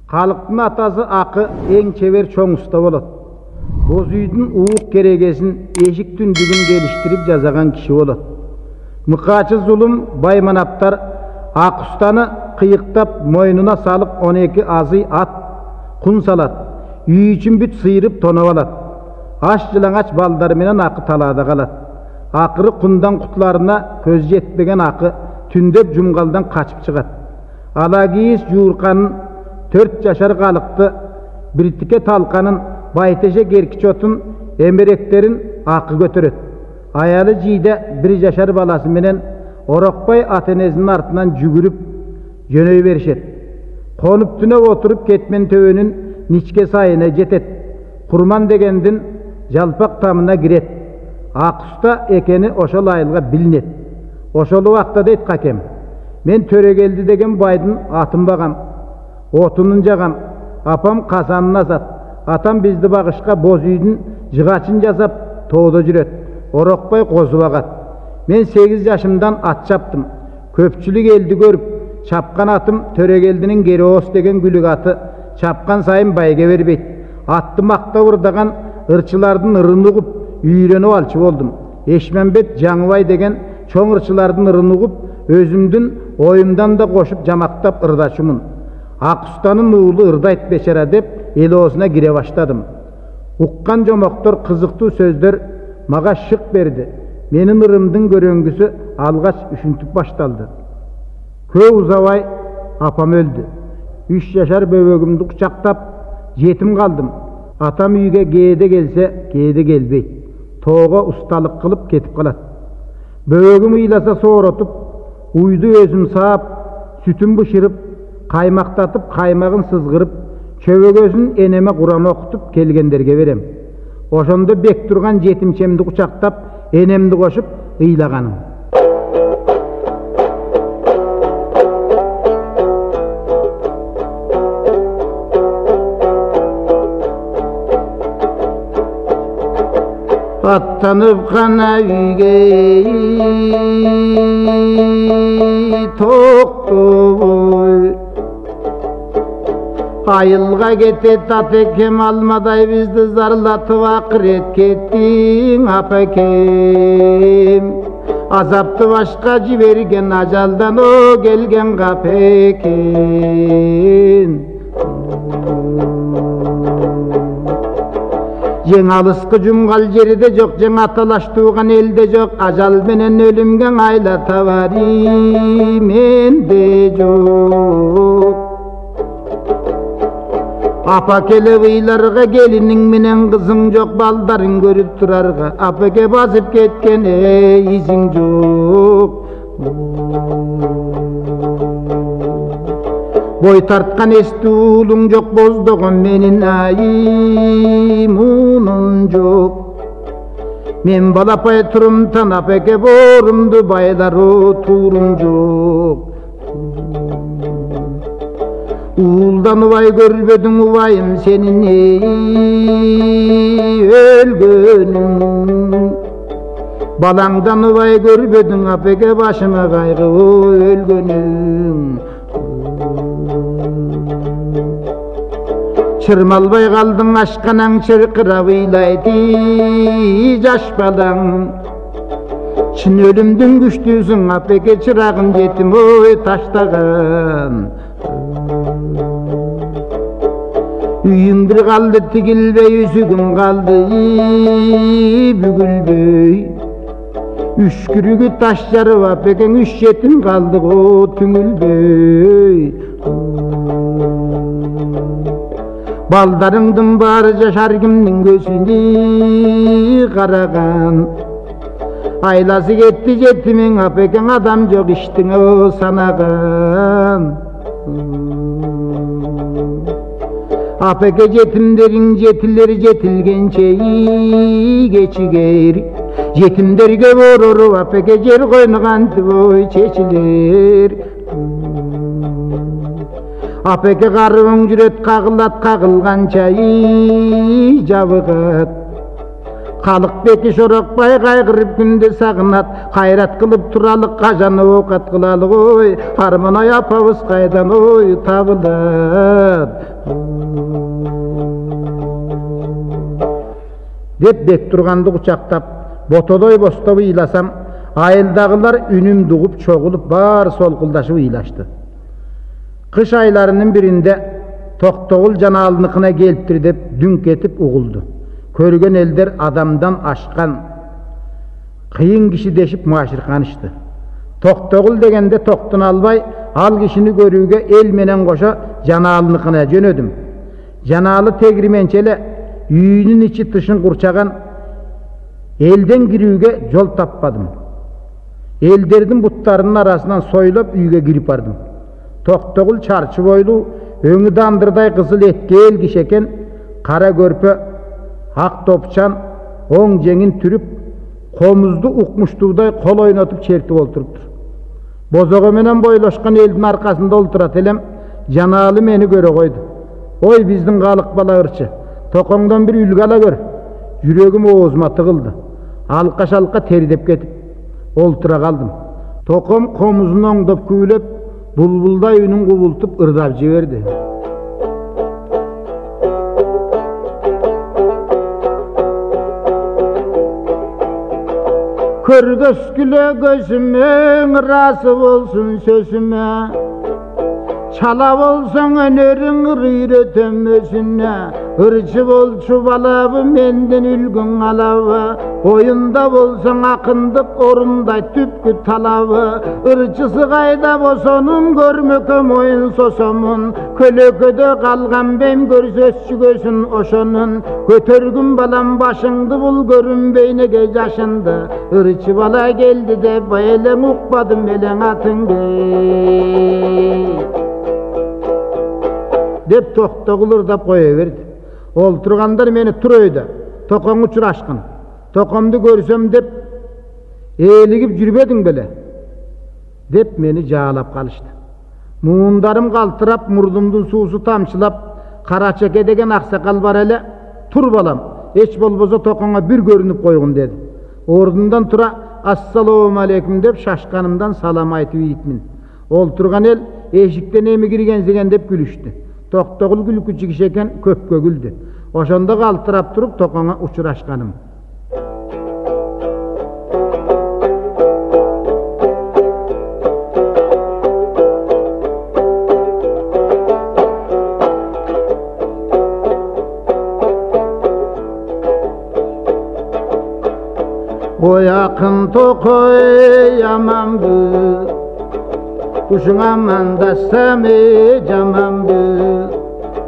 Халықтың атасы ақы ең чебер чоң ұста болады. Боз үйдің уық керегесін ешік түндігін келіштіріп жазаған кіші болады. Мұқачы зұлым байманаптар ақ ұстаны қиықтап мойнына салып 12 азый ат құн салат. Үй үшін бүт сыйырып тонап алат. Аш жылаңач балдарменен ақы талада қалат. Ақыры құндан құтыларына көз жетпеген ақы түндеп жұмғалдан қачып шығат. Алагиіз жуырқанын 4 жашар қалықты біртіке талқанын байтеше керкічотын емеректерін ақы көтерет. Аялы жейде 1 жашар баласы менен Орақбай атенезінің артынан жүгіріп жөнөй беришет. Қонып түнеп отырып кетмен төөнүн ничке сайына жетет. Құрман дегендин жалпақ тамына кирет. Ақыста екені ошол айылға билинет. Ошол уақытта дейт қакем. Мен Төрегелді деген байдың атын бағам. Отынын жағам. Апам қазанын азат. Атам бізді бағышқа боз үйдің жығачын жасап тоуда жүрет. Орақбай қозы бағат. Мен 8 жашымдан ат чаптым. Көпчілік елді көріп, чапқан атым Төрегелдінің Героос деген күлік аты. Чапқан сайын байге бербейт. Атты мақта ұрдаған ырчылардың ырын ұғып, үйреніп алчы болдым. Ешменбет Жаңыбай деген чоң ырчылардың ырын ұғып, өзімдің ойымдан да қошып жамақтап ырдашымын. Ақұстаның ұлы ырдайт бешара деп, ел осына кире баштадым. Уққан жомоқтор қызықты сөздер маға шық берді. Менің ырымдың көрөңгісі алғаш үшінтіп башталды. Көп ұзабай апам өлді. 3 жашар бөбөгімді құшақтап жетім қалдым. Атам үйге кейде келсе, кейде келбейт. Тоға ұсталық қылып кетіп қалады. Бөбөгім ыйласа соғыротып, уйды өзім саап, сүтін бұшырып, қаймақтатып, қаймағын сызғырып, чөбөгөсін енеме Құран оқытып келгендерге берем. Ошонда бек тұрған жетімшемді құшақтап, енемді қошып ыйлағаным. Аттанып қана үйге тоқты бой. Айылға кетет атекем алмадай бізді зарлатып ақырет кеттің апекем. Азапты башқа жіберген ажалдан о келген қапекен. Жең алысқы жұмғал жерде жоқ, жең аталаш туған елде жоқ, ажал менен өлімген айла табари менде жоқ. Апа келіп ыйларға келінің менен қызың жоқ, балдарын көріп тұрарға, апеке басып кеткен изің жоқ. Бой тартқан есті ұлың жоқ, боздығым менің аймуным жоқ. Мен балапай тұрымтан апеке борымды байлары турым жоқ. Уылдан ұвай көрбедің ұвайым сенің өлгөнің. Балаңдан ұвай көрбедің апеке башыма қайғы өлгөнің. Шырмалбай қалдың ашқанаң шырқырап ыйлайды жаш балаң. Шын өлімдің күштісің апеке шырағын жетім ой таштаған. Үйің бір қалды тігілбей, үсігім қалды бүгілбей. Үшкірігі таш жарып апекең, 3 жетім қалды ғо түңілбей. Балдарыңдың бары жашар кімнің көзіне қараған. Айласы кетті жетімің апекең, адам жоқ іштің о санаған. Апеке жетімдерің жетілер жетілгенше кечігер. Жетімдерге борырып апеке жер қойныған бой чечілер. Апеке қаруың жүрет қағылат қағылғанша жабығат. Халық беті Орақбай қайғырып күнде сағынат. Қайрат қылып тұралық қажаны оқат қылалы ғой. Арман ай апабыз қайдан ой табылат. dep bek turgandy kuçaktap, botodoy bostop ıylasam, ayıldagılar ünüm dugup çoğulup bar solkuldaşıp ıylaştı. Kış aylarının birinde Toktogul janalınıkına geliptir dep dünk etip uğuldu. Körgen elder adamdan aşkan, kıyın kişi deşip maşırkanıştı. Toktogul degende toktun albay, al kişini görüge el menen koşa janalınıkına jönödüm. Janalı tegrimençele, yüyünün içi tışın kurçagan, elden girüge jol tappadım. Elderdin butlarının arasından soyulup üyge girip bardım. Toktogul çarşı boylu, öňü dandırday kızıl etkel kişeken, kara görpe, ak topçan, oň jeňin türüp, komuzdu ukmuştuğday kol oynatıp çertip olturupdur. Bozogo menen boylaşkan eldin arkasında olturat elem, janalı meni göre koydu. Oy bizdin galyk bala ırçı, tokoňdan bir ülgü ala gör. Yüregim oğuzuma tığıldı. Alka teridep ketip oltura kaldım. Tokom komuzun oňdop küylep, bulbulday ünün gubultup ırdap jiberdi. Körgösküle gözüme, rası bolsun sözüme, çala bolsan önerin ırıyrötem özüne, ırçı bol çuvalabı menden ülgün alabı, oyunda bolsan akındıp orunday tüpkü talabı, ırçısı kayda bosonun görmököm oyun sosomun, kölököde kalgan bem görsösçü gözün oşonun, götörgün balam başыңды bul görünbeyne gez yaşındı, ırçı bala geldi de bayelen ukmadım belen atındı. Dep Toktogul da koyuverdi. Olturganlar meni turöydi. Tokoň uçuraşkın. Tokomdu görsem dep eğiligip jürbedin bele. Dep meni jaalap kalıştı. Muğundarım kaltırap, murdumdun suusu tamçılap, kara çeke degen aksakal bar ele, tur balam, eç bolboza tokoňa bir görünüp koygun dedi. Ordundan tura, assalamu aleyküm dep şaşkanımdan salam aytıp iyitmin. Olturgan el, eşikten emi girgenzigen dep gülüştü. Toktogul gülküçü kişeken köpkö güldü. Oşonda kaltırap turup tokoňa uçuraşkanım. O yakın tokoy yamandı, kuşun amandasam jamandı,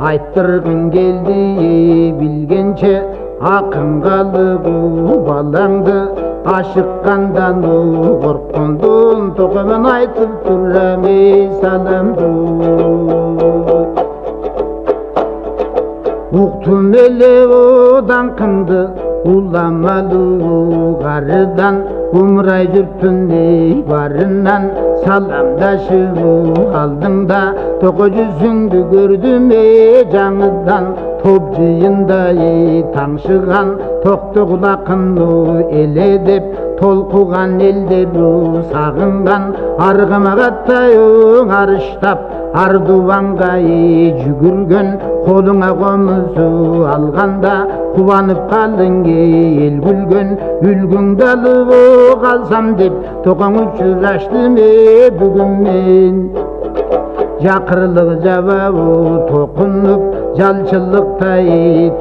ayttırgın geldi bilgençe, akın kaldı bu balаңды, aşıkkandan korkundun, tokomen aytıp turrami salamdı. Uktum ele odan kındı, ulamalı garıdan, umray jürtün barından, salamdaşıp aldığında, toko yüzüңdü gördüm жаңыdan, top jıyında taңşıgan, Toktogul akınlı ele dep, tolkugan elderu sagıngan, argımagattayın arıştap, Arduvanга jügürgön, koluna komuzu alganda, kuvanıp kaldın el gülgön, ülgün dalıp kalsam dep, tokoň uçuraştım bugün men. Jakırlık jababı tokunup, jalçılıktay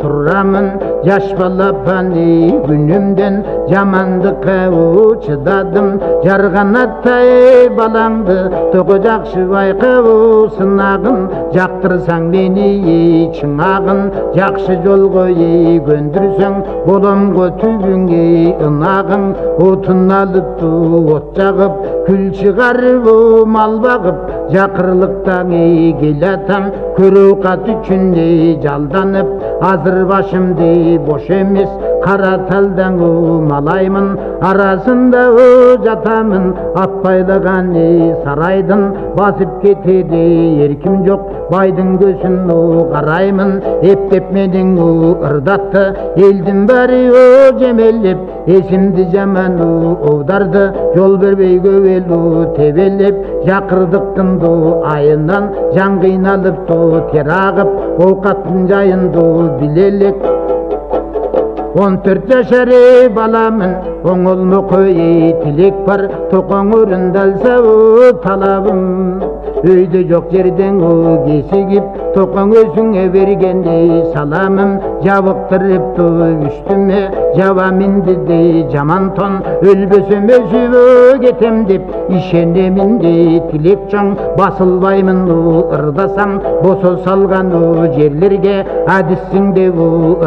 turramın, yaş balapani günümden, jamandıkka çıdadım, jarganattay balаңды, toko jakşı bayka sınagın, jaktırsaң meni çıngagın, jakşı jolgo göndürseň, bolamgo tübüңe ınagın, otun alıptı ot jagıp, kül çıgarıp mal bagıp, jakırlıktan gelatan, körükat üçün jaldanıp, azır başımdı boş emes, kara taldan malaymın, arasında jatamın, atpaylagan saraydın, basıp ketedi erkim jok, baydın gözün karaymın, ep menin ırdattı, eldin bari jemellep, esimdi jaman ovdardı, jol berbey gövelu tebellep, jakırdıktın ayından, jan kıynalıptı ter ağıp, ovkatın jayındı bilelek. 14 yaşarı balamın oğulmu koyu tilek var toqoң orundalsa o talabım Öyde yok yerden o kesigip toqoң özüңe bергende salamım jabıktırıptı üstüme jaba mindi de jaman ton ölbösöm özübö ketem dep işenemin de tilek çoң basılbaymın ırdasam boso salgan жерлерге адиссиң деп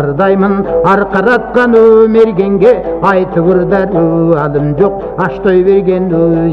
ырдаймын аркараткан мергенге айтып ырдар алым жок аштой берген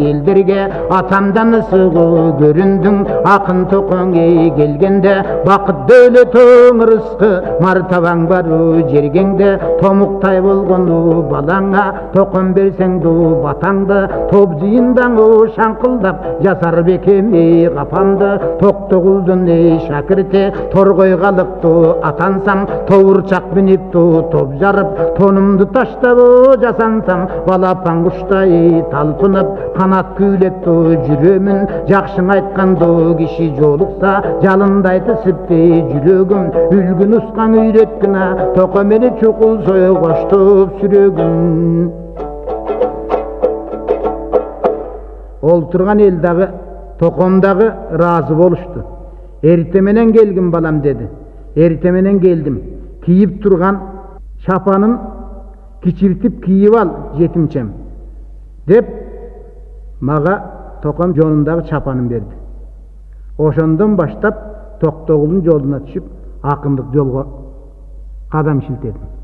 элдерге атамдан ысык көрүндүң акын токоңе келгенде бакыт дөөлөтөң рызкы мартабаң бар жергеңде томуктай болгон балаңа токон берсең батаңды топ жыйындаң шаңкылдап жасар бекем капамды токтогулдун шакирти торгой калыкту атансам тобурчак минипту топ жарып тонумду таштап жасансам балапан куштай талпынып канат күүлөптү жүрөмүн жакшың айтканды киши жолукса жалындай тисипти жүрөгүм үлгүн ускан үйрөткүнө токо мени чукул сойгоштуп сүрөгүм Олтурган эл дагы током дагы ыраазы болушту. Эртеменен келгин балам dedi. Эртеменен келдим. Кийип турган чапанын кичиртип кийип ал жетимчем деп мага током жонундагы чапанын берди. Ошондон баштап Токтогулдун жолуна түшүп акындык жолго кадам шилтедим.